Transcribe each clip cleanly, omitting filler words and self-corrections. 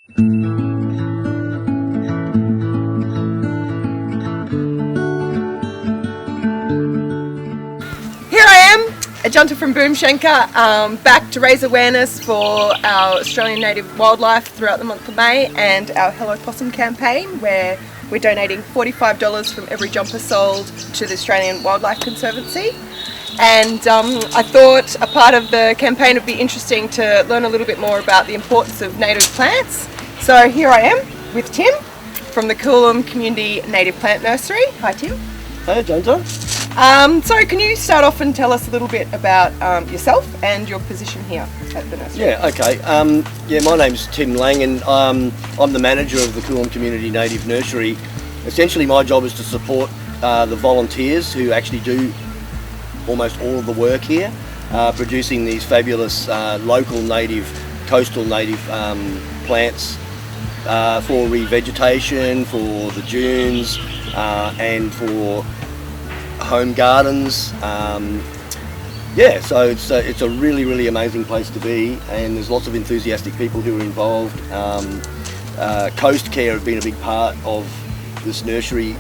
Here I am, Ajanta from Shankar, back to raise awareness for our Australian native wildlife throughout the month of May and our Hello Possum campaign, where we're donating $45 from every jumper sold to the Australian Wildlife Conservancy. And I thought a part of the campaign would be interesting to learn a little bit more about the importance of native plants. So here I am with Tim from the Coolum Community Native Plant Nursery. Hi Tim. Hey Ajanta. So can you start off and tell us a little bit about yourself and your position here at the nursery? Yeah, okay. My name's Tim Lang, and I'm the manager of the Coolum Community Native Nursery. Essentially my job is to support the volunteers who actually do almost all of the work here, producing these fabulous local native, coastal native plants for revegetation, for the dunes, and for home gardens. So it's a really, really amazing place to be, and there's lots of enthusiastic people who are involved. Coast Care have been a big part of this nursery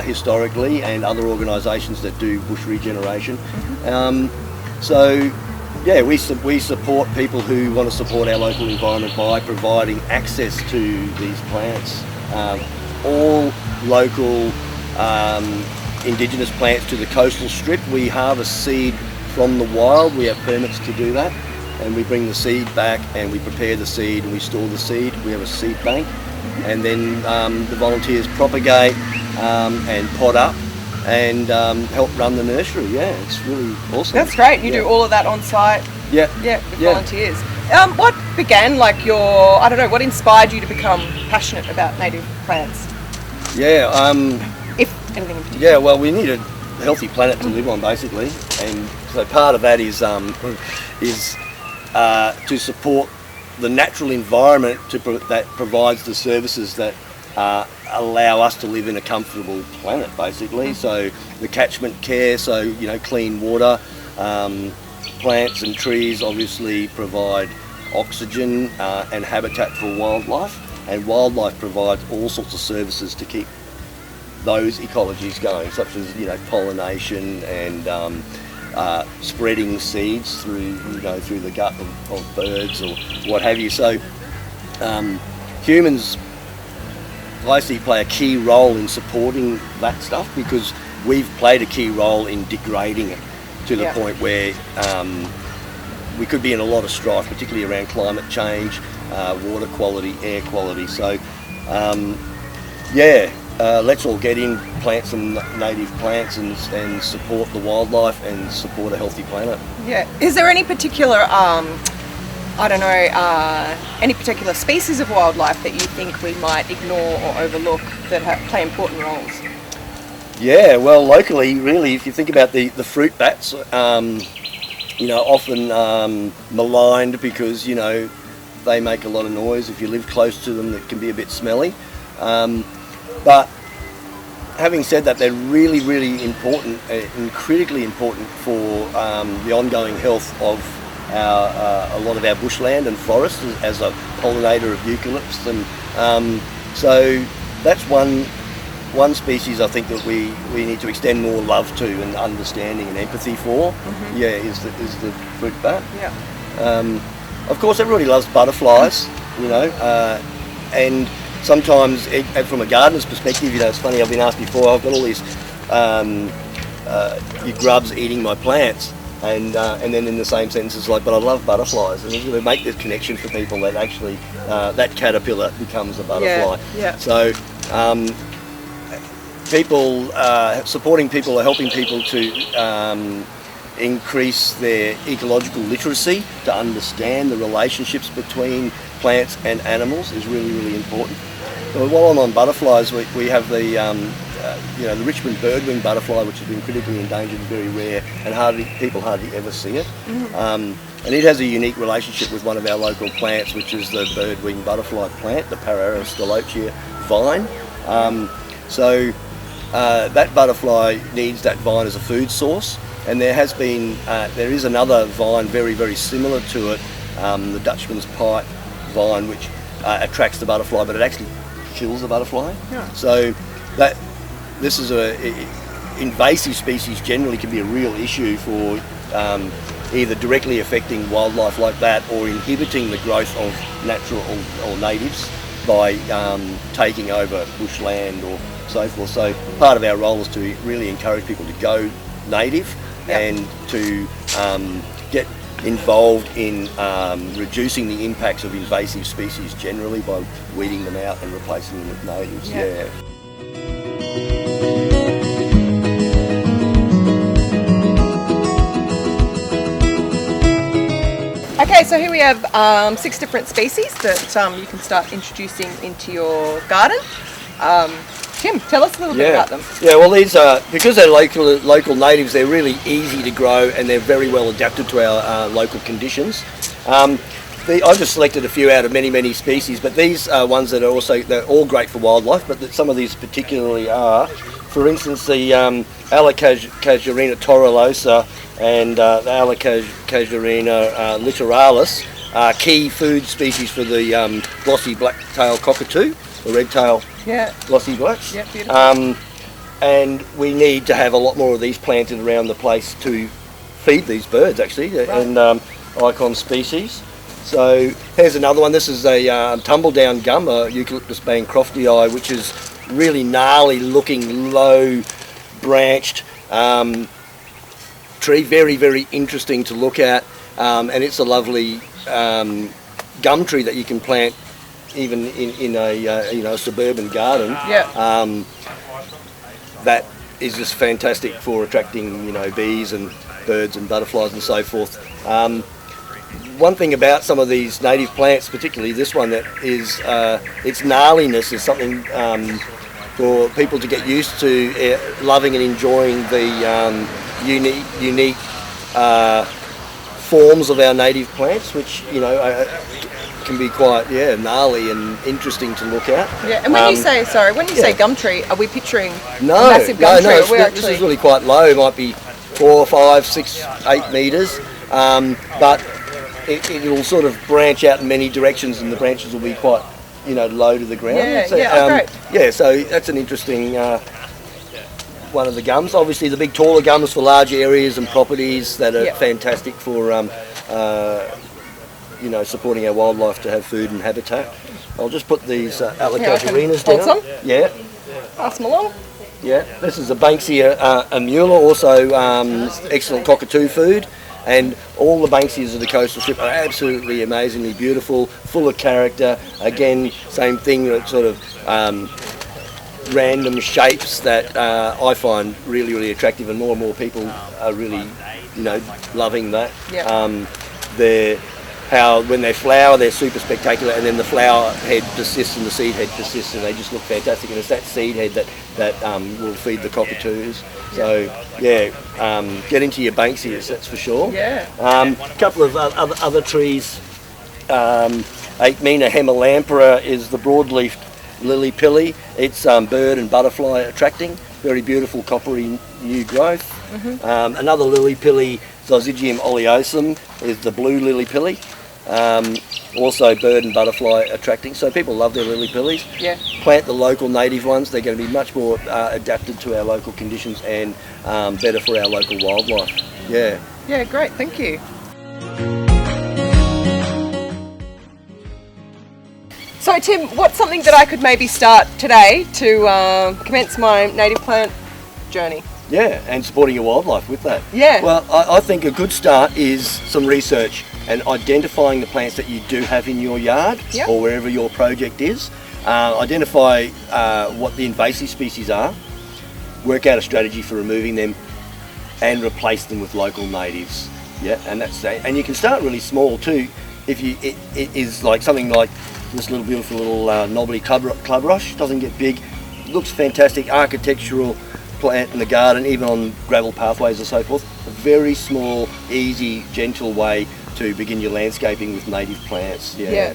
historically, and other organisations that do bush regeneration. We support people who want to support our local environment by providing access to these plants. All local indigenous plants to the coastal strip. We harvest seed from the wild. We have permits to do that, and we bring the seed back and we prepare the seed and we store the seed. We have a seed bank, and then the volunteers propagate and pot up and help run the nursery. Yeah, it's really awesome. That's great. You do all of that on site. Yeah, with volunteers. What began what inspired you to become passionate about native plants? If anything in particular. Yeah, well, we need a healthy planet to live on, basically, and so part of that is to support the natural environment that provides the services that allow us to live in a comfortable planet, basically. So the catchment care, clean water, plants and trees obviously provide oxygen and habitat for wildlife, and wildlife provides all sorts of services to keep those ecologies going, such as pollination and spreading seeds through the gut of birds or what have you. So humans, I see, play a key role in supporting that stuff, because we've played a key role in degrading it to the point where we could be in a lot of strife, particularly around climate change, water quality, air quality. So let's all get in, plant some native plants and support the wildlife and support a healthy planet. Yeah. Is there any particular any particular species of wildlife that you think we might ignore or overlook that play important roles? Yeah, well, locally, really, if you think about the fruit bats, often maligned because, they make a lot of noise. If you live close to them, it can be a bit smelly. But having said that, they're really, really important and critically important for the ongoing health of a lot of our bushland and forests as a pollinator of eucalypts, and so that's one species I think that we need to extend more love to and understanding and empathy for. Is the fruit bat. Of course, everybody loves butterflies, and sometimes from a gardener's perspective, it's funny, I've been asked before, I've got all these grubs eating my plants. And then in the same sentence it's like, but I love butterflies, and we make this connection for people that actually that caterpillar becomes a butterfly. So people supporting people or helping people to increase their ecological literacy, to understand the relationships between plants and animals is really, really important. So while I'm on butterflies, we have the Richmond birdwing butterfly, which has been critically endangered, very rare, and people hardly ever see it. And it has a unique relationship with one of our local plants, which is the birdwing butterfly plant, the Pararostolochia vine. That butterfly needs that vine as a food source, and there is another vine very, very similar to it, the Dutchman's pipe vine, which attracts the butterfly, but it actually kills the butterfly. Yeah. So this is invasive species generally can be a real issue for either directly affecting wildlife like that or inhibiting the growth of natural or natives by taking over bushland or so forth. So part of our role is to really encourage people to go native and to get involved in reducing the impacts of invasive species generally by weeding them out and replacing them with natives. Yeah. Okay, so here we have 6 different species that you can start introducing into your garden. Tim, tell us a little bit about them. Yeah, well, these are, because they're local natives, they're really easy to grow and they're very well adapted to our local conditions. I've just selected a few out of many species, but these are ones that are they're all great for wildlife, but some of these particularly are. For instance, the Alocasuarina torolosa and the Alocasuarina littoralis are key food species for the glossy black-tailed cockatoo, the red-tailed glossy blacks. Yeah, beautiful. And we need to have a lot more of these planted around the place to feed these birds, actually, and icon species. So here's another one. This is a tumble-down gum, Eucalyptus bancroftii, which is really gnarly looking, low branched tree, very interesting to look at, and it's a lovely gum tree that you can plant even in a suburban garden. That is just fantastic for attracting bees and birds and butterflies and so forth. One thing about some of these native plants, particularly this one, that is its gnarliness is something for people to get used to loving and enjoying the unique forms of our native plants, which can be quite gnarly and interesting to look at. Yeah, and when you say gum tree, are we picturing a massive gum tree? This is really quite low. It might be 4, 5, 6, 8 metres, but it'll sort of branch out in many directions, and the branches will be quite low to the ground. Great. So that's an interesting one of the gums. Obviously the big taller gums for large areas and properties that are fantastic for supporting our wildlife to have food and habitat. I'll just put these Alocasuarinas down. Hold some? Yeah. Pass them along. Yeah, this is a Banksia amula, also excellent cockatoo food. And all the Banksias of the coastal strip are absolutely amazingly beautiful, full of character. Again, same thing, that sort of random shapes that I find really attractive, and more people are really, loving that. When they flower, they're super spectacular, and then the flower head persists and the seed head persists, and they just look fantastic. And it's that seed head that will feed the cockatoos. So get into your Banksias, that's for sure. A couple of other trees. Aechmena hemelampera is the broadleaf lily pilly. It's bird and butterfly attracting. Very beautiful coppery new growth. Another lily pilly, Zyzigium oleosum, is the blue lily pilly. Also bird and butterfly attracting, so people love their lily pillies. Plant the local native ones. They're going to be much more adapted to our local conditions and better for our local wildlife. Great, thank you. So Tim, what's something that I could maybe start today to commence my native plant journey? And supporting your wildlife with that. Well, I think a good start is some research and identifying the plants that you do have in your yard or wherever your project is. Identify what the invasive species are, work out a strategy for removing them, and replace them with local natives. And that's and you can start really small too. If it is like something like this little beautiful little knobbly club rush, doesn't get big, looks fantastic, architectural plant in the garden, even on gravel pathways or so forth. A very small, easy, gentle way to begin your landscaping with native plants. Now,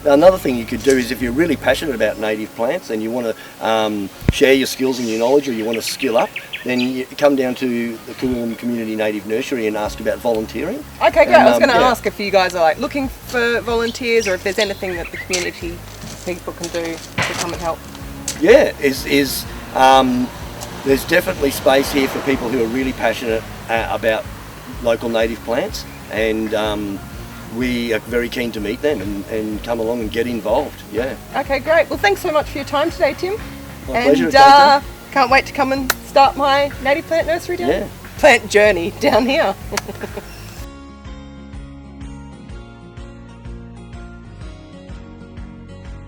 another thing you could do is, if you're really passionate about native plants and you want to share your skills and your knowledge, or you want to skill up, then you come down to the Coolum Community Native Nursery and ask about volunteering. Okay, great. I was going to yeah. ask if you guys are like looking for volunteers, or if there's anything that the community people can do to come and help. Yeah, there's definitely space here for people who are really passionate about local native plants, and we are very keen to meet them and come along and get involved. Yeah. Okay, great. Well, thanks so much for your time today, Tim. My pleasure, And Ajanta. can't wait to come and start my native plant nursery Yeah. plant journey down here.